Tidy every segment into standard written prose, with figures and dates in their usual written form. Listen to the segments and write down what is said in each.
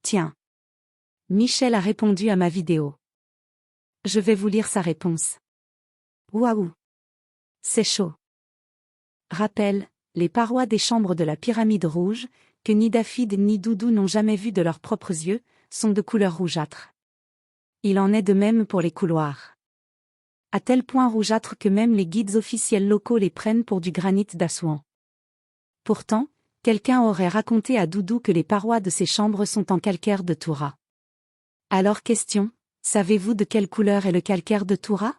Tiens. Michel a répondu à ma vidéo. Je vais vous lire sa réponse. Waouh! C'est chaud. Rappel, les parois des chambres de la pyramide rouge, que ni David ni Doudou n'ont jamais vues de leurs propres yeux, sont de couleur rougeâtre. Il en est de même pour les couloirs. À tel point rougeâtre que même les guides officiels locaux les prennent pour du granit d'Assouan. Pourtant, quelqu'un aurait raconté à Doudou que les parois de ces chambres sont en calcaire de Toura. Alors question, savez-vous de quelle couleur est le calcaire de Toura?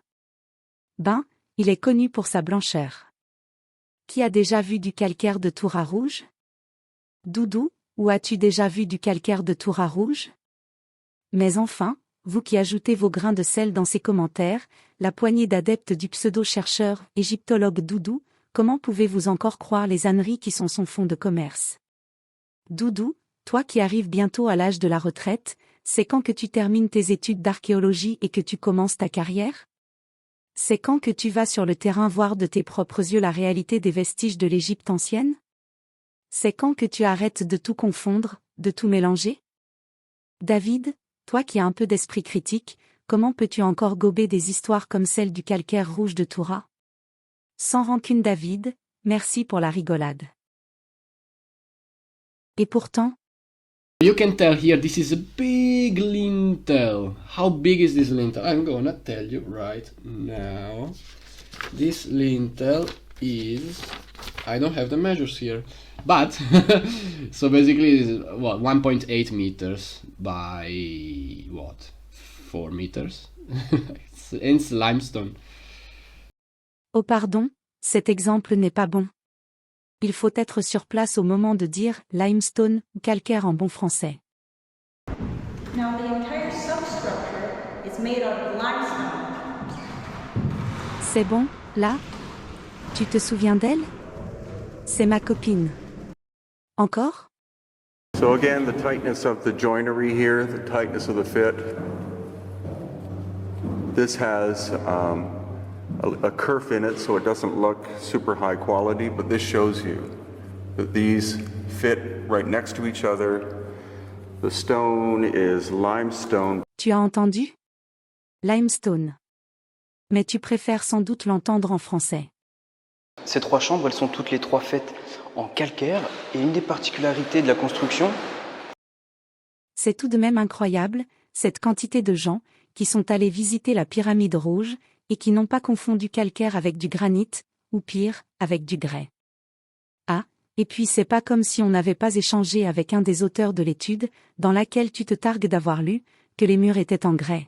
Ben, il est connu pour sa blancheur. Qui a déjà vu du calcaire de Toura rouge? Doudou, où as-tu déjà vu du calcaire de Toura rouge? Mais enfin, vous qui ajoutez vos grains de sel dans ces commentaires, la poignée d'adeptes du pseudo-chercheur égyptologue Doudou, comment pouvez-vous encore croire les âneries qui sont son fonds de commerce? Doudou, toi qui arrives bientôt à l'âge de la retraite, c'est quand que tu termines tes études d'archéologie et que tu commences ta carrière? C'est quand que tu vas sur le terrain voir de tes propres yeux la réalité des vestiges de l'Égypte ancienne? C'est quand que tu arrêtes de tout confondre, de tout mélanger? David, toi qui as un peu d'esprit critique, comment peux-tu encore gober des histoires comme celle du calcaire rouge de Toura? Sans rancune David, merci pour la rigolade. Et pourtant, You can tell here this is a big lintel. How big is this lintel? I'm gonna tell you right now. This lintel is, I don't have the measures here, but so basically it's what, 1.8 meters by what, 4 meters? It's limestone. oh pardon, cet exemple n'est pas bon. Il faut être sur place au moment de dire limestone ou calcaire en bon français. Now the entire substructure is made out of limestone. C'est bon, là? Tu te souviens d'elle? C'est ma copine. Encore? So again, the tightness of the joinery here, the tightness of the fit. This has a kerf in it, so it doesn't look super high quality, but this shows you that these fit right next to each other. The stone is limestone. Tu as entendu? Limestone. Mais tu préfères sans doute l'entendre en français. Ces trois chambres, elles sont toutes les trois faites en calcaire, et une des particularités de la construction... C'est tout de même incroyable, cette quantité de gens qui sont allés visiter la pyramide rouge et qui n'ont pas confondu calcaire avec du granit, ou pire, avec du grès. Ah, et puis c'est pas comme si on n'avait pas échangé avec un des auteurs de l'étude, dans laquelle tu te targues d'avoir lu, que les murs étaient en grès.